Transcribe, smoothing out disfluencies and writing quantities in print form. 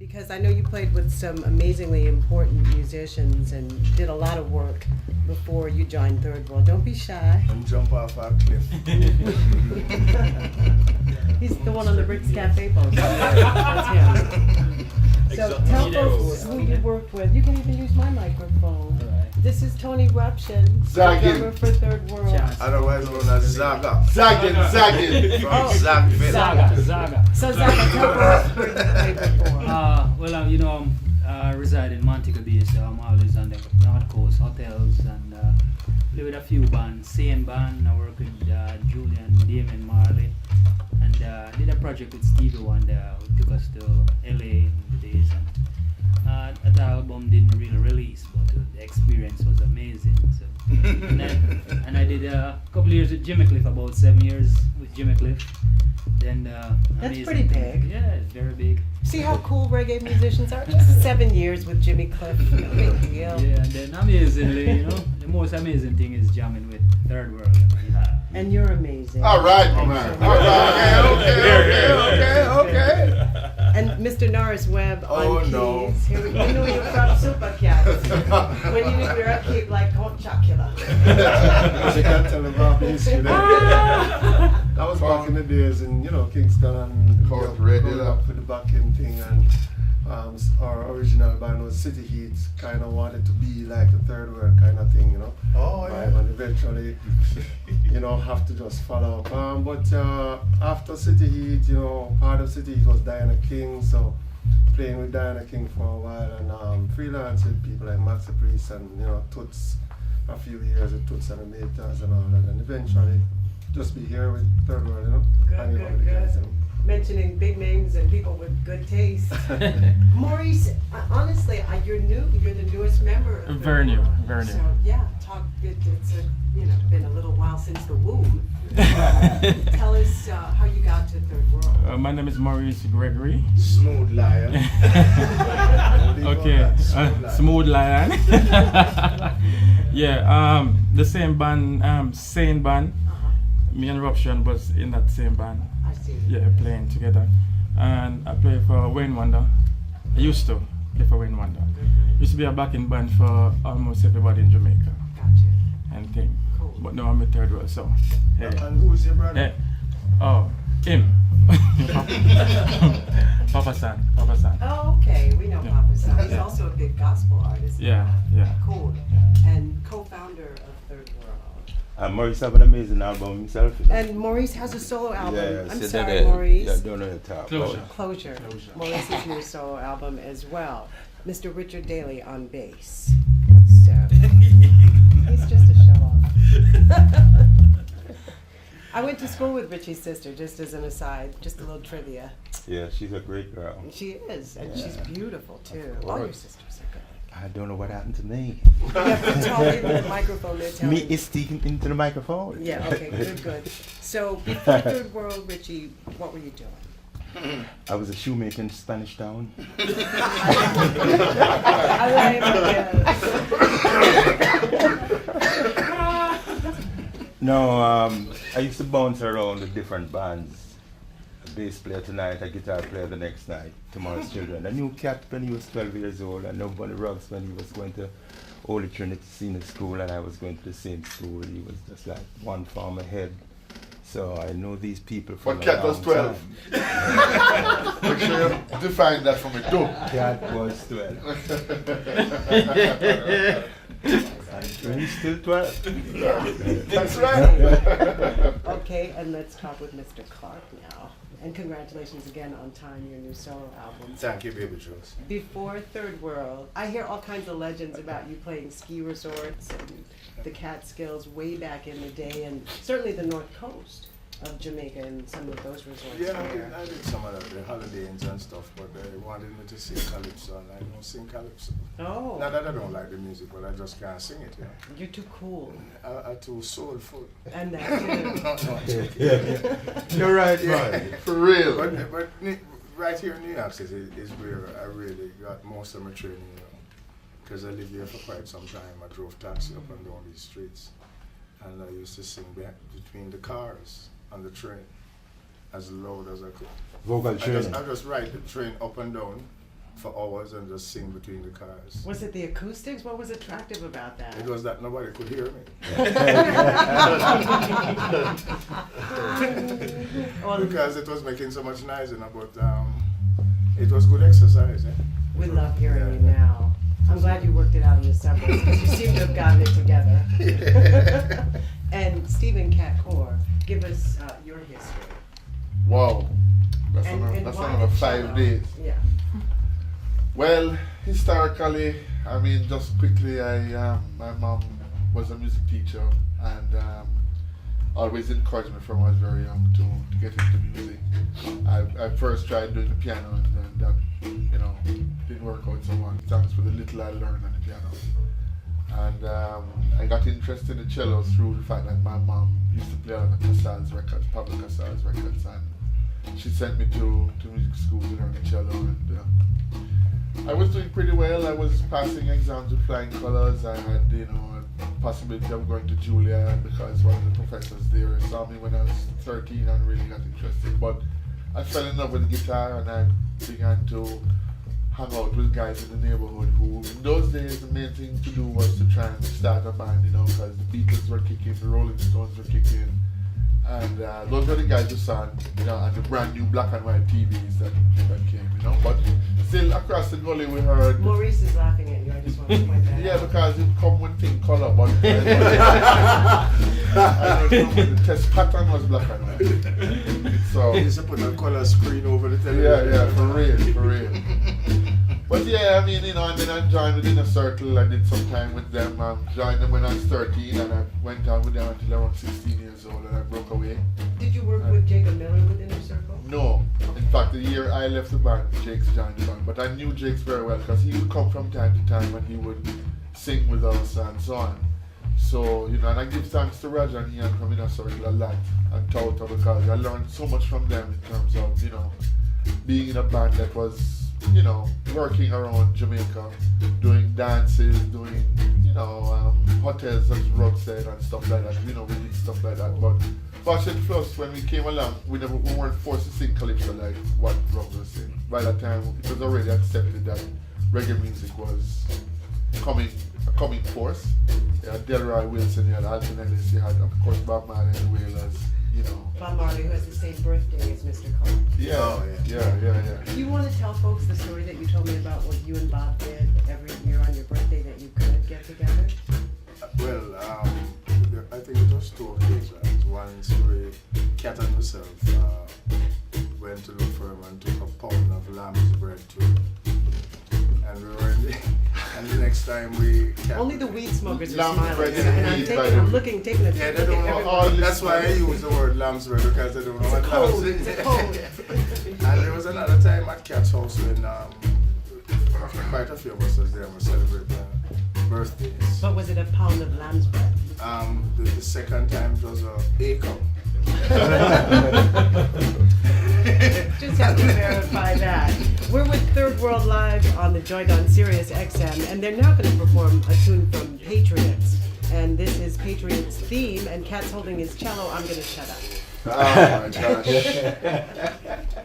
Because I know you played with some amazingly important musicians and did a lot of work before you joined Third World. Don't be shy. And jump off our cliff. He's the one on the Rick's Cafe poster. That's him. So tell folks who you worked with. You can even use my microphone. This is Tony Ruption, drummer for Third World. Otherwise known as Zaga. Zagging. From Zagville. Zaga. So Zaga, tell folks where you played before. I reside in Montego Bay, so I'm always on the North Coast hotels and play with a few bands. Same band, I work with Julian, Damon Marley, and did a project with Stevie Wonder, who took us to LA in the days. And that album didn't really release, but the experience was amazing. So, and I did a couple of years with Jimmy Cliff, about 7 years with Jimmy Cliff. Then That's pretty big. Yeah, it's very big. See how cool reggae musicians are? Just 7 years with Jimmy Cliff. No big deal. Yeah, and then amazingly, the most amazing thing is jamming with Third World. And you're amazing. All right, my man. All right. Okay. And Mr. Norris Webb on keys. No. Here we go. You know you're from Super Cats. When you do your upkeep like hot chocolate. As you can tell about the history there. That was back in the days in, Kingston and growing up with the back end thing, and our original band was City Heat, kind of wanted to be like the Third World kind of thing, Oh, yeah. And eventually, have to just follow up. But after City Heat, part of City Heat was Diana King, so playing with Diana King for a while, and freelance with people like Maxi Priest and, Toots, a few years with Toots and the Maters and all that, and eventually just be here with Third World, hanging out with the guys. Mentioning big names and people with good taste. Maurice, honestly, you're new. You're the newest member of Third Very new, World. very new. So yeah, it's been a little while since the womb. Tell us how you got to Third World. My name is Maurice Gregory. Smooth lion. Okay, Smooth Lion. Yeah, the same band, same band. Me and Ruption was in that same band. I see. Yeah, playing together. And I play for Wayne Wonder. I used to play for Wayne Wonder. Used to be a backing band for almost everybody in Jamaica. Gotcha. And thing. Cool. But now I'm a Third World, so. Hey. And who's your brother? Hey. Oh, him. Papa San. Oh, okay. We know Yeah. Papa San. He's Yeah. also a big gospel artist. Yeah. Cool. And co-founder of Third World. Maurice have an amazing album himself. And Maurice has a solo album. Yeah, I'm so sorry, that, Maurice. Yeah, don't know the top. Closure. Maurice's new solo album as well. Mr. Richard Daly on bass. So he's just a show off. I went to school with Richie's sister, just as an aside, just a little trivia. Yeah, she's a great girl. She is, and she's beautiful too. Of All your course. sisters are good. I don't know what happened to me. You have to talk into the microphone there, tell Me is speaking into the microphone. Yeah, okay, good. So before Third World, Richie, what were you doing? I was a shoemaker in Spanish Town. No, I used to bounce around with different bands. A bass player tonight, a guitar player the next night, Tomorrow's Children. I knew Cat when he was 12 years old. I know Bunny Ruggs when he was going to Holy Trinity Senior School and I was going to the same school. He was just like one farm ahead. So I know these people from But Cat was 12. Make sure you define that for me too. Cat was 12. And he's still 12. That's right. Okay, and let's talk with Mr. Clark now. And congratulations again on tying your new solo album. Thank you, Baby Jules. Before Third World, I hear all kinds of legends about you playing ski resorts and the Catskills way back in the day, and certainly the North Coast of Jamaica and some of those resorts Yeah, there. I did some of the Holiday Inns and stuff, but they wanted me to sing Calypso, and I don't sing Calypso. Oh, Not that I don't like the music, but I just can't sing it, you're too cool. I'm too soulful. And that too. No, You're right, Right. For real. but right here in New York City is where I really got most of my training, because I lived here for quite some time. I drove taxi up and down these streets, and I used to sing back between the cars on the train as loud as I could. Vocal I training. just ride the train up and down for hours and just sing between the cars. Was it the acoustics? What was attractive about that? It was that nobody could hear me. Well, Because it was making so much noise, but it was good exercise. Eh? we love hearing you now. I'm glad you worked it out in the suburbs because you seem to have gotten it together. And Stephen Cat Coore, give us your history. Wow. That's And why another the 5 cello? days. Yeah. Well, historically, I mean, just quickly, my mom was a music teacher and always encouraged me from I was very young to get into music. I first tried doing the piano and then that, didn't work out so much. Thanks for the little I learned on the piano. And I got interested in cello through the fact that my mom used to play a lot of Casals records, Pablo Casals records, and she sent me to music school to learn the cello. And I was doing pretty well. I was passing exams with flying colors. I had, a possibility of going to Juilliard because one of the professors there saw me when I was 13 and really got interested. But I fell in love with guitar and I began to hang out with guys in the neighborhood who, in those days, the main thing to do was to try and start a band, because the Beatles were kicking, the Rolling Stones were kicking, and those were the guys who saw, and the brand new black and white TVs that came, But still, across the gully we heard. Maurice is laughing at you. I just want to point that Yeah, out. because it come with thing color, but I don't know when the test pattern was black and white. So. They used to put a color screen over the television. Yeah, for real. But yeah, I mean, and then I joined within a circle. I did some time with them. I joined them when I was 13 and I went on with them until I was 16 years old and I broke away. Did you work with Jacob Miller within your circle? No. In fact, the year I left the band, Jakes joined the band. But I knew Jakes very well because he would come from time to time and he would sing with us and so on. So, and I give thanks to Roger and Ian from Inner Circle a lot and Tauta because I learned so much from them in terms of, being in a band that was, working around Jamaica, doing dances, doing, hotels as Rob said and stuff like that. We did stuff like that. But fortunately for us, when we came along, we weren't forced to sing calypso like what Rob was saying. By that time, it was already accepted that reggae music was a coming force. You had Delroy Wilson, you had Alton Ellis, you had, of course, Bob Marley and Wailers, Bob Marley, who has the same birthday as Mr. Cole. Yeah. Do you want to tell folks the story that you told me about what you and Bob did every year on your birthday that you could get together? Well, I think it was 2 occasions. One story, Cat and myself went to look for him and took a pound of lamb's bread to him. And we were in the, and the next time we... Only the weed smokers are Lamb's smiling. bread And and I'm weed, taking, by the I'm way. looking, taking a Yeah, look they at don't know all everybody. That's why I use the word lamb's bread because they don't know what lamb's Code, is. it's a code. And there was another time at Cat's house when quite a few of us was there and we celebrating birthdays. But was it a pound of lamb's bread? The second time it was a acre. Just have to verify that. We're with Third World Live on the joint on Sirius XM, and they're now going to perform a tune from Patriots. And this is Patriots' theme, and Cat's holding his cello. I'm going to shut up. Oh my gosh.